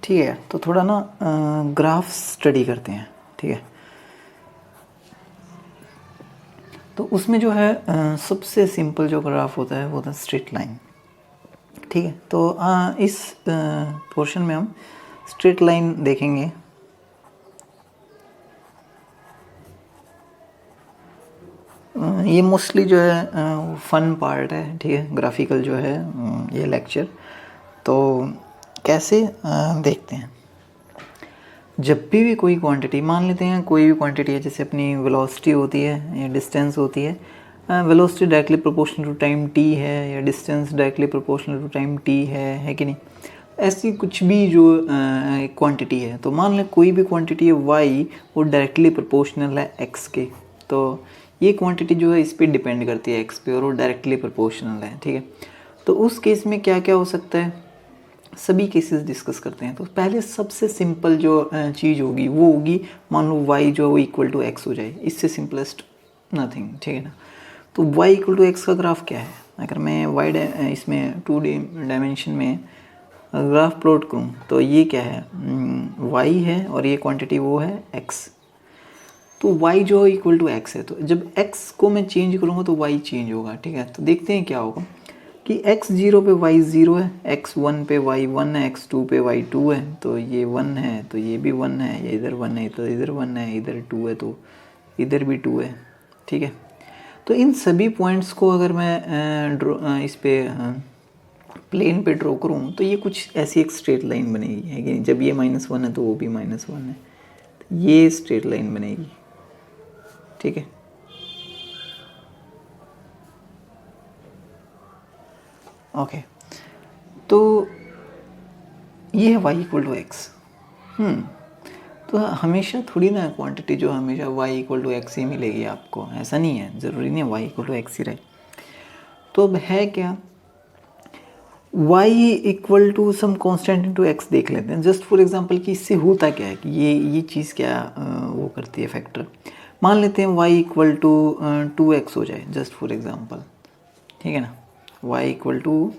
ठीक है, तो थोड़ा ना ग्राफ स्टडी करते हैं। ठीक है, तो उसमें जो है सबसे सिंपल जो ग्राफ होता है वो होता है स्ट्रेट लाइन। ठीक है, तो इस पोर्शन में हम स्ट्रेट लाइन देखेंगे। ये मोस्टली जो है फन पार्ट है। ठीक है, ग्राफिकल जो है ये लेक्चर। तो कैसे देखते हैं, जब भी कोई क्वांटिटी मान लेते हैं, कोई भी क्वांटिटी है, जैसे अपनी वेलोसिटी होती है या डिस्टेंस होती है, velocity directly proportional to time t है या distance directly proportional to time t है कि नहीं। ऐसी कुछ भी जो क्वांटिटी है, तो मान लें कोई भी क्वांटिटी है y, वो डायरेक्टली प्रोपोर्शनल है x के। तो ये क्वांटिटी जो है इस पर डिपेंड करती है x पे और वो डायरेक्टली प्रोपोर्शनल है। ठीक है, तो उस केस में क्या क्या हो सकता है, सभी केसेस डिस्कस करते हैं। तो पहले सबसे सिंपल जो चीज़ होगी वो होगी, मान लो y जो है वो इक्वल टू x हो जाए, इससे सिंपलेस्ट नथिंग। ठीक है ना, तो y इक्वल टू x का ग्राफ क्या है, अगर मैं इसमें 2 डायमेंशन में ग्राफ प्लॉट करूँ तो ये क्या है, y है और ये क्वांटिटी वो है x। तो y जो इक्वल टू x है, तो जब x को मैं चेंज करूँगा तो y चेंज होगा। ठीक है, तो देखते हैं क्या होगा कि x 0 पे y 0 है, x 1 पे y 1 है, x 2 पे y 2 है, तो ये 1 है तो ये भी 1 है, ये इधर 1 है तो इधर 1 है, इधर 2 है तो इधर भी 2 है। ठीक है, तो इन सभी पॉइंट्स को अगर मैं इस पे प्लेन पे ड्रॉ करूँ तो ये कुछ ऐसी एक स्ट्रेट लाइन बनेगी, है कि जब ये -1 है तो वो भी -1 है, तो ये स्ट्रेट लाइन बनेगी। ठीक है, ओके, तो ये है y इक्वल टू एक्स। तो हमेशा थोड़ी ना क्वांटिटी जो हमेशा y इक्वल टू एक्स ही मिलेगी आपको, ऐसा नहीं है, ज़रूरी नहीं है y इक्वल टू एक्स ही रहे। तो अब है क्या, y equal to some constant into x देख लेते हैं जस्ट फॉर एग्जांपल कि इससे होता क्या है कि ये चीज़ क्या वो करती है फैक्टर। मान लेते हैं y इक्वल टू 2x हो जाए जस्ट फॉर एग्जांपल। ठीक है ना, y इक्वल टू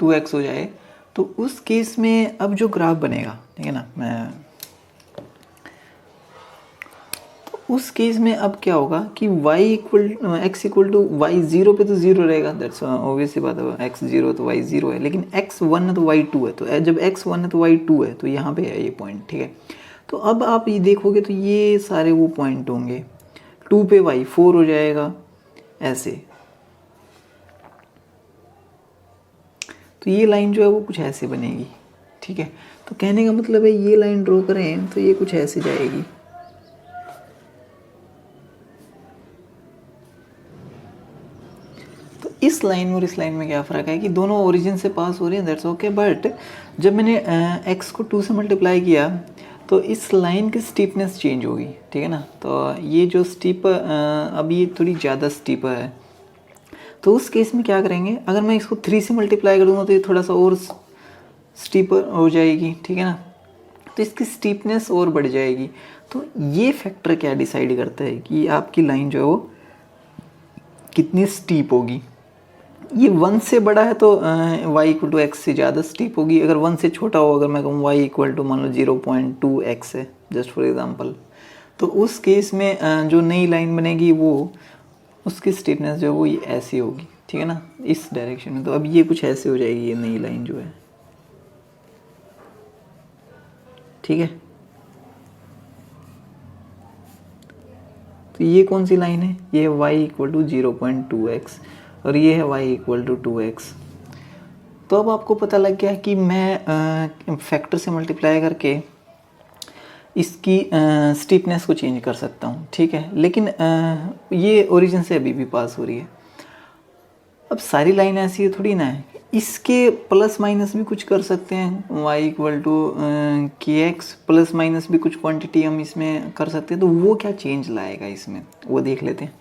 2x हो जाए, तो उस केस में अब जो ग्राफ बनेगा, ठीक है ना, उस केस में अब क्या होगा कि x इक्वल टू वाई 0 पे तो 0 रहेगा, दैट्स ऑब्वियस सी बात है, x 0 तो y 0 है, लेकिन x 1 है तो y 2 है, तो जब x 1 है तो y 2 है, तो यहाँ पे है ये पॉइंट। ठीक है, तो अब आप ये देखोगे तो ये सारे वो पॉइंट होंगे, 2 पे y 4 हो जाएगा ऐसे। तो ये लाइन जो है वो कुछ ऐसे बनेगी। ठीक है, तो कहने का मतलब है ये लाइन ड्रॉ करें तो ये कुछ ऐसे जाएगी। तो इस लाइन और इस लाइन में क्या फ़र्क है कि दोनों ओरिजिन से पास हो रही हैं, दैट्स ओके, बट जब मैंने x को 2 से मल्टीप्लाई किया तो इस लाइन की स्टीपनेस चेंज होगी। ठीक है ना, तो ये जो स्टीप अब ये थोड़ी ज़्यादा स्टीप है, तो उस केस में क्या करेंगे, अगर मैं इसको 3 से मल्टीप्लाई करूँगा तो ये थोड़ा सा और स्टीपर हो जाएगी। ठीक है ना, तो इसकी स्टीपनेस और बढ़ जाएगी। तो ये फैक्टर क्या डिसाइड करता है कि आपकी लाइन जो है वो कितनी स्टीप होगी। ये 1 से बड़ा है तो y इक्वल टू एक्स से ज़्यादा स्टीप होगी, अगर 1 से छोटा हो, अगर मैं कहूँ y इक्वल टू मान लो 0.2x है जस्ट फॉर एग्जांपल, तो उस केस में जो नई लाइन बनेगी वो उसकी स्टीपनेस जो है वो ये ऐसी होगी। ठीक है ना, इस डायरेक्शन में। तो अब ये कुछ ऐसे हो जाएगी ये नई लाइन जो है। ठीक है, तो ये कौन सी लाइन है, ये है y इक्वल टू 0.2x और ये है y इक्वल टू 2x। तो अब आपको पता लग गया कि मैं फैक्टर से मल्टीप्लाई करके इसकी स्टीपनेस को चेंज कर सकता हूँ। ठीक है, लेकिन ये ओरिजिन से अभी भी पास हो रही है। अब सारी लाइन ऐसी है थोड़ी ना है, इसके प्लस माइनस भी कुछ कर सकते हैं, y equal to kx plus minus भी कुछ क्वांटिटी हम इसमें कर सकते हैं। तो वो क्या चेंज लाएगा इसमें, वो देख लेते हैं।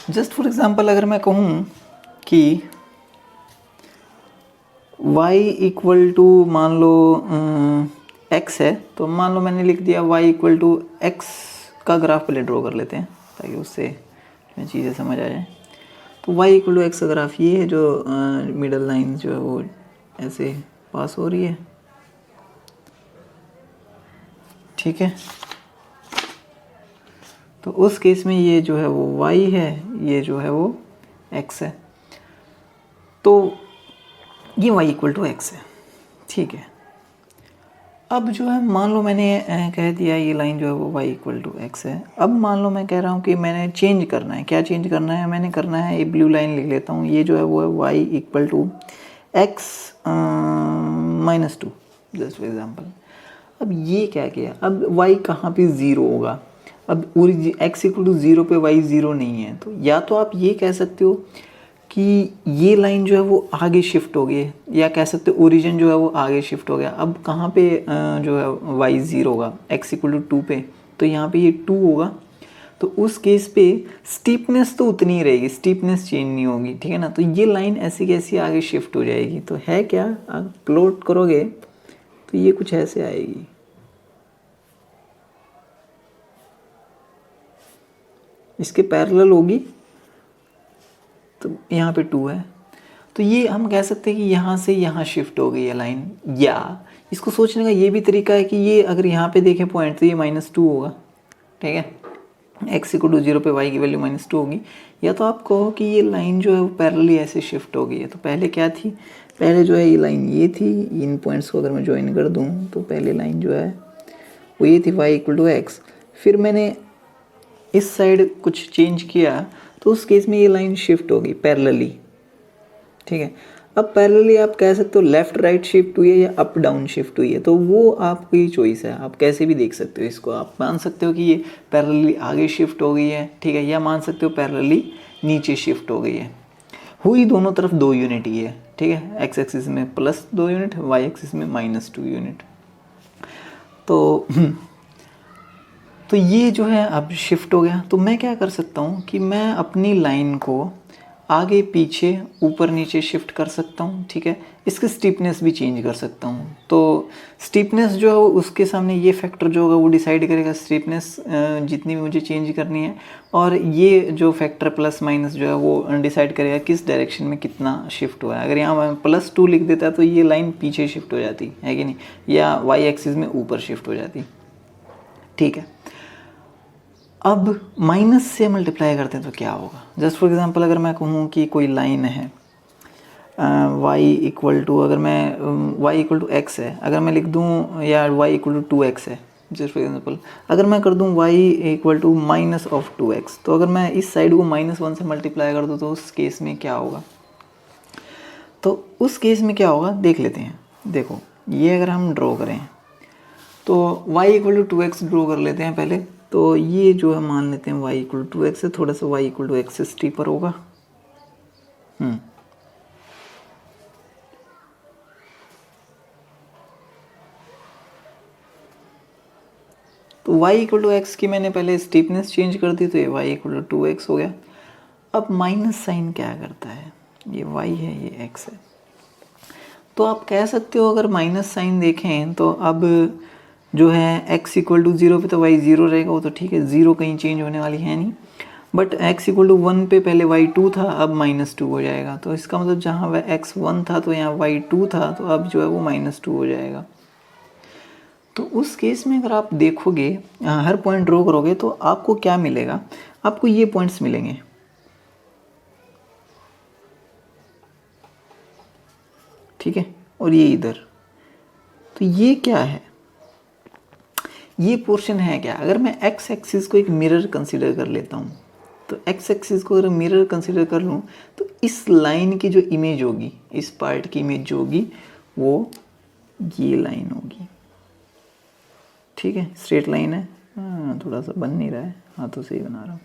जस्ट फॉर एग्जांपल अगर मैं कहूँ कि y इक्वल टू मान लो x है, तो मान लो मैंने लिख दिया y इक्वल टू x का ग्राफ पहले ड्रॉ कर लेते हैं ताकि उससे चीज़ें समझ आ जाए। तो y इक्वल टू एक्स का ग्राफ ये है, जो मिडल लाइन जो है वो ऐसे पास हो रही है। ठीक है। तो उस केस में ये जो है वो y है, ये जो है वो x है, तो ये y इक्वल टू x है, ठीक है। अब जो है मान लो मैंने कह दिया ये लाइन जो है वो y इक्वल टू x है। अब मान लो मैं कह रहा हूँ कि मैंने चेंज करना है, क्या चेंज करना है, मैंने करना है ये ब्लू लाइन लिख लेता हूँ, ये जो है वो है y equal to x -2 just for example. अब ये क्या किया, अब y कहाँ पे ज़ीरो होगा, अब x इक्वल टू ज़ीरो पे y ज़ीरो नहीं है, तो या तो आप ये कह सकते हो कि ये लाइन जो है वो आगे शिफ्ट हो गई, या कह सकते हो ओरिजिन जो है वो आगे शिफ्ट हो गया। अब कहाँ पे जो है y ज़ीरो होगा, x इक्वल टू 2 पे, तो यहाँ पे ये 2 होगा। तो उस केस पे स्टीपनेस तो उतनी ही रहेगी, स्टीपनेस चेंज नहीं होगी, ठीक है ना। तो ये लाइन ऐसी कैसी आगे शिफ्ट हो जाएगी, तो है क्या, आप प्लॉट करोगे तो ये कुछ ऐसे आएगी, इसके पैरेलल होगी, तो यहाँ पे 2 है, तो ये हम कह सकते हैं कि यहाँ से यहाँ शिफ्ट हो गई है लाइन। या इसको सोचने का ये भी तरीका है कि ये अगर यहाँ पे देखें पॉइंट, तो ये -2 होगा, ठीक है। x इक्वल टू 0 पे y की वैल्यू -2 होगी। या तो आप कहो कि ये लाइन जो है वो पैरेलली ऐसे शिफ्ट हो गई है। तो पहले क्या थी, पहले जो है ये लाइन ये थी, इन पॉइंट्स को अगर मैं ज्वाइन कर दूँ तो पहले लाइन जो है वो ये थी y इक्वल टू x। फिर मैंने इस साइड कुछ चेंज किया, तो उस केस में ये लाइन शिफ्ट होगी पैरेलली, ठीक है। अब पैरेलली आप कह सकते हो लेफ़्ट राइट शिफ्ट हुई है या अप डाउन शिफ्ट हुई है, तो वो आपकी चॉइस है, आप कैसे भी देख सकते हो इसको। आप मान सकते हो कि ये पैरेलली आगे शिफ्ट हो गई है, ठीक है, या मान सकते हो पैरेलली नीचे शिफ्ट हो गई है। हुई दोनों तरफ 2 यूनिट ही है, ठीक है, एक्स एक्सिस में +2 यूनिट, वाई एक्सिस में -2 यूनिट। तो ये जो है अब शिफ्ट हो गया। तो मैं क्या कर सकता हूँ कि मैं अपनी लाइन को आगे पीछे ऊपर नीचे शिफ्ट कर सकता हूँ, ठीक है। इसकी स्टीपनेस भी चेंज कर सकता हूँ। तो स्टीपनेस जो है उसके सामने ये फैक्टर जो होगा वो डिसाइड करेगा स्टीपनेस जितनी भी मुझे चेंज करनी है, और ये जो फैक्टर प्लस माइनस जो है वो डिसाइड करेगा किस डायरेक्शन में कितना शिफ्ट हुआ है। अगर यहाँ +2 लिख देता है तो ये लाइन पीछे शिफ्ट हो जाती है कि नहीं, या वाई एक्सिस में ऊपर शिफ्ट हो जाती, ठीक है। अब माइनस से मल्टीप्लाई करते हैं तो क्या होगा, जस्ट फॉर एग्जांपल अगर मैं कहूँ कि कोई लाइन है y इक्वल टू, अगर मैं y इक्वल टू x है, अगर मैं लिख दूँ, या y इक्वल टू 2x है, जस्ट फॉर एग्जांपल अगर मैं कर दूँ y इक्वल टू -2x, तो अगर मैं इस साइड को -1 से मल्टीप्लाई कर दूँ तो उस केस में क्या होगा, तो उस केस में क्या होगा देख लेते हैं। देखो ये अगर हम ड्रॉ करें तो y equal to 2x draw कर लेते हैं पहले। तो ये जो है मान लेते हैं y इक्वल टू 2x से थोड़ा सा y इक्वल टू x से स्टीपर होगा। तो y इक्वल टू x की मैंने पहले स्टीपनेस चेंज कर दी, तो ये y इक्वल टू 2x हो गया। अब माइनस साइन क्या करता है, ये y है ये x है, तो आप कह सकते हो अगर माइनस साइन देखें तो अब जो है x इक्वल टू 0 पे तो y 0 रहेगा, वो तो ठीक है, 0 कहीं चेंज होने वाली है नहीं। बट x इक्वल टू 1 पे पहले y 2 था, अब -2 हो जाएगा। तो इसका मतलब जहाँ वह x 1 था तो यहाँ y 2 था, तो अब जो है वो -2 हो जाएगा। तो उस केस में अगर आप देखोगे हर पॉइंट ड्रॉ करोगे तो आपको क्या मिलेगा, आपको ये पॉइंट्स मिलेंगे, ठीक है, और ये इधर। तो ये क्या है, ये पोर्शन है क्या। अगर मैं x एक्सिस को एक मिरर कंसीडर कर लेता हूँ, तो x एक्सिस को अगर मिरर कंसीडर कर लूँ तो इस लाइन की जो इमेज होगी, इस पार्ट की इमेज जो होगी वो ये लाइन होगी, ठीक है, स्ट्रेट लाइन है, थोड़ा सा बन नहीं रहा है, हाथों से ही बना रहा हूँ,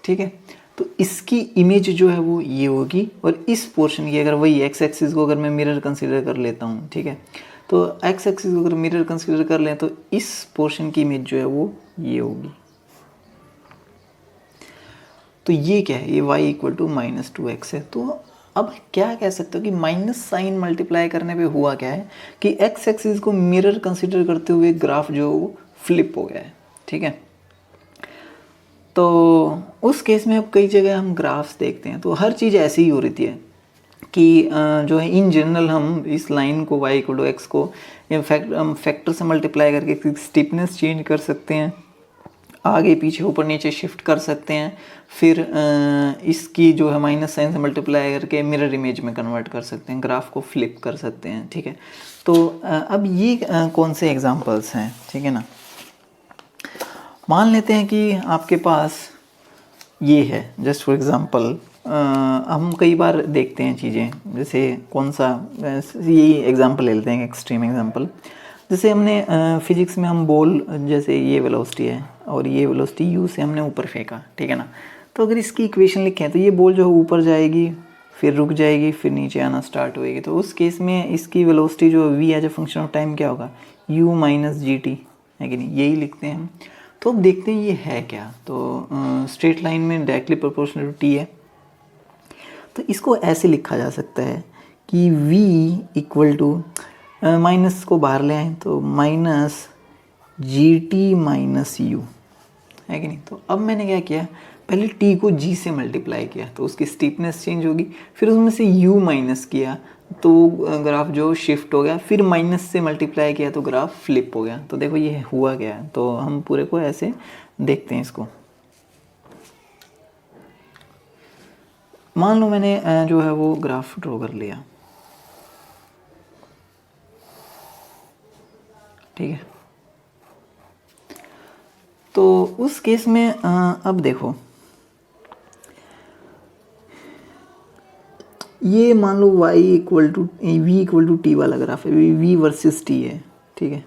ठीक है। तो इसकी इमेज जो है वो ये होगी, और इस पोर्शन की अगर वही x एक्सिस को अगर मैं मिरर कंसीडर कर लेता हूँ, ठीक है, तो x एक्सिस को अगर मिरर कंसीडर कर लें तो इस पोर्शन की इमेज जो है वो ये होगी। तो ये क्या है, ये y इक्वल टू -2x है। तो अब क्या कह सकते हो कि माइनस साइन मल्टीप्लाई करने पे हुआ क्या है कि x एक्सिस को मिरर कंसीडर करते हुए ग्राफ जो फ्लिप हो गया है, ठीक है। तो उस केस में अब कई जगह हम ग्राफ्स देखते हैं तो हर चीज़ ऐसी ही हो रही है, कि जो है इन जनरल हम इस लाइन को y इक्वल टू एक्स को फैक्टर से मल्टीप्लाई करके स्टीपनेस चेंज कर सकते हैं, आगे पीछे ऊपर नीचे शिफ्ट कर सकते हैं, फिर इसकी जो है माइनस साइन से मल्टीप्लाई करके मिरर इमेज में कन्वर्ट कर सकते हैं, ग्राफ को फ्लिप कर सकते हैं। ठीक है, तो अब ये कौन से एग्जांपल्स हैं, ठीक है ना। मान लेते हैं कि आपके पास ये है, जस्ट फॉर एग्जांपल हम कई बार देखते हैं चीज़ें, जैसे कौन सा, यही एग्जांपल ले लेते हैं, एक्सट्रीम एग्जांपल। जैसे हमने फिजिक्स में हम बॉल, जैसे ये वेलोसिटी है और ये वेलोसिटी u से हमने ऊपर फेंका, ठीक है ना। तो अगर इसकी इक्वेशन लिखें तो ये बॉल जो है ऊपर जाएगी, फिर रुक जाएगी, फिर नीचे आना स्टार्ट होएगी। तो उस केस में इसकी वेलोसिटी जो v as a function of time क्या होगा, u माइनस जी टी, है कि नहीं, यही लिखते हैं हम। तो अब देखते हैं ये है क्या। तो स्ट्रेट लाइन में डायरेक्टली प्रोपोर्शनल टू t है, तो इसको ऐसे लिखा जा सकता है कि v इक्वल टू, माइनस को बाहर ले आए तो minus G T minus you, है कि नहीं। तो अब मैंने क्या किया, पहले t को g से मल्टीप्लाई किया तो उसकी स्टीपनेस चेंज होगी, फिर उसमें से u माइनस किया तो ग्राफ जो शिफ्ट हो गया, फिर माइनस से मल्टीप्लाई किया तो ग्राफ फ्लिप हो गया। तो देखो ये हुआ क्या है, तो हम पूरे को ऐसे देखते हैं इसको। मान लो मैंने जो है वो ग्राफ ड्रॉ कर लिया, ठीक है। तो उस केस में अब देखो, ये मान लो y equal to v equal to t वाला ग्राफ है, v वर्सेस t है, ठीक है।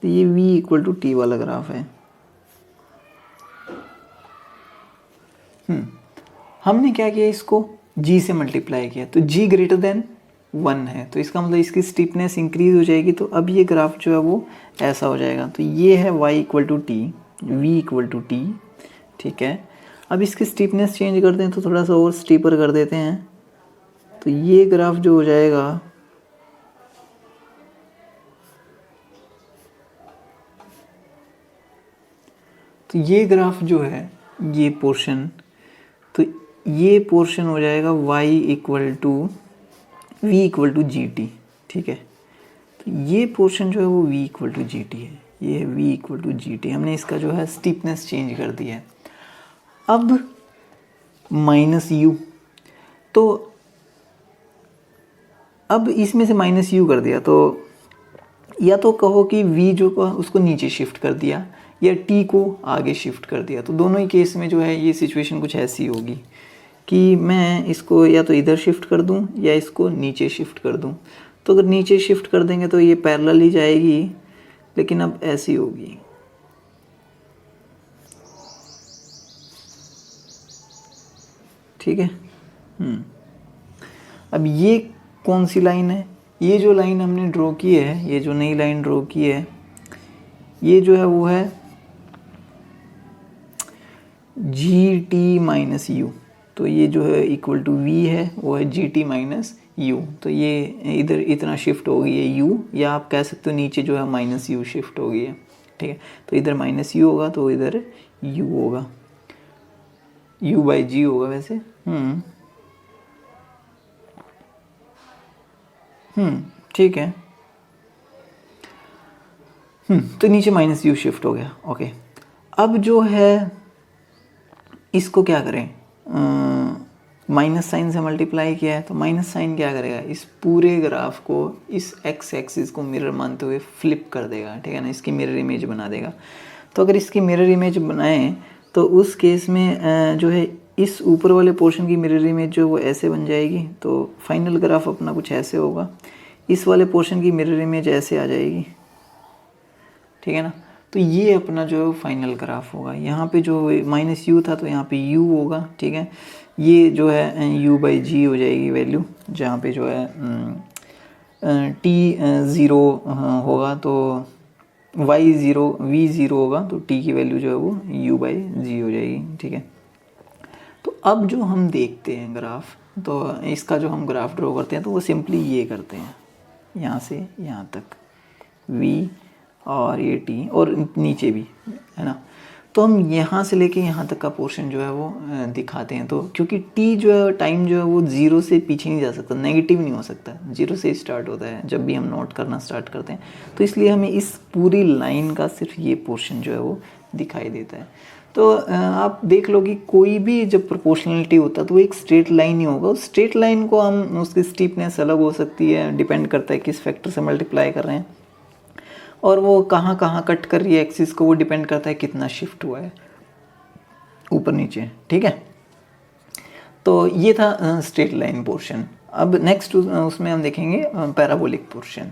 तो ये v इक्वल टू टी वाला ग्राफ है। हमने क्या किया, इसको g से मल्टीप्लाई किया तो g ग्रेटर देन 1 है, तो इसका मतलब इसकी स्टीपनेस इंक्रीज हो जाएगी। तो अब ये ग्राफ जो है वो ऐसा हो जाएगा। तो ये है y equal to t, v equal to t, ठीक है। अब इसकी स्टीपनेस चेंज करते हैं तो थोड़ा सा और स्टीपर कर देते हैं, तो ये ग्राफ जो हो जाएगा तो ये ग्राफ जो है ये पोर्शन, तो ये पोर्शन हो जाएगा y equal to v equal to g t, ठीक है। तो ये पोर्शन जो है वो v equal to g t है, ये है v equal to g t. हमने इसका जो है स्टीपनेस चेंज कर दिया है। अब माइनस u, तो अब इसमें से माइनस u कर दिया, तो या तो कहो कि v जो का उसको नीचे शिफ्ट कर दिया या t को आगे शिफ्ट कर दिया। तो दोनों ही केस में जो है ये सिचुएशन कुछ ऐसी होगी कि मैं इसको या तो इधर शिफ्ट कर दूं या इसको नीचे शिफ्ट कर दूं। तो अगर नीचे शिफ्ट कर देंगे तो ये पैरेलल ही जाएगी, लेकिन अब ऐसी होगी, ठीक है। अब ये कौन सी लाइन है, ये जो लाइन हमने ड्रॉ की है, ये जो नई लाइन ड्रॉ की है, ये जो है वो है जी टी माइनस यू। तो ये जो है इक्वल टू v है, वो है जी टी माइनस यू। तो ये इधर इतना शिफ्ट हो गई है u, या आप कह सकते हो नीचे जो है माइनस यू शिफ्ट हो गई है, ठीक है। तो इधर माइनस यू होगा तो इधर u होगा, u बाई जी होगा वैसे। ठीक है। तो नीचे माइनस यू शिफ्ट हो गया, ओके। अब जो है इसको क्या करें, माइनस साइन से मल्टीप्लाई किया है, तो माइनस साइन क्या करेगा, इस पूरे ग्राफ को इस एक्स एक्सिस को मिरर मानते हुए फ्लिप कर देगा, ठीक है ना, इसकी मिरर इमेज बना देगा। तो अगर इसकी मिरर इमेज बनाएं तो उस केस में जो है इस ऊपर वाले पोर्शन की मिरर इमेज जो वो ऐसे बन जाएगी। तो फाइनल ग्राफ अपना कुछ ऐसे होगा, इस वाले पोर्शन की मिरर इमेज ऐसे आ जाएगी, ठीक है ना। तो ये अपना जो है फाइनल ग्राफ होगा। यहाँ पे जो माइनस यू था तो यहाँ पे यू होगा, ठीक है। ये जो है u बाई जी हो जाएगी वैल्यू, जहाँ पे जो है t ज़ीरो होगा तो y ज़ीरो, v ज़ीरो होगा तो t की वैल्यू जो है वो u बाई जी हो जाएगी, ठीक है। तो अब जो हम देखते हैं ग्राफ, तो इसका जो हम ग्राफ ड्रॉ करते हैं तो वो सिंपली ये करते हैं, यहाँ से यहाँ तक v और ये t और नीचे भी, है ना। तो हम यहाँ से लेके यहाँ तक का पोर्शन जो है वो दिखाते हैं। तो क्योंकि टी जो है टाइम जो है वो 0 से पीछे नहीं जा सकता, नेगेटिव नहीं हो सकता, 0 से स्टार्ट होता है जब भी हम नोट करना स्टार्ट करते हैं। तो इसलिए हमें इस पूरी लाइन का सिर्फ ये पोर्शन जो है वो दिखाई देता है। तो आप देख लो कि कोई भी जब प्रोपोर्शनलिटी होता है तो वो एक स्ट्रेट लाइन ही होगा। उस स्ट्रेट लाइन को हम उसकी स्टीपनेस अलग हो सकती है, डिपेंड करता है किस फैक्टर से मल्टीप्लाई कर रहे हैं, और वो कहाँ कहाँ कट कर रही है एक्सिस को, वो डिपेंड करता है कितना शिफ्ट हुआ है ऊपर नीचे, ठीक है। तो ये था स्ट्रेट लाइन पोर्शन। अब नेक्स्ट उसमें हम देखेंगे पैराबोलिक पोर्शन।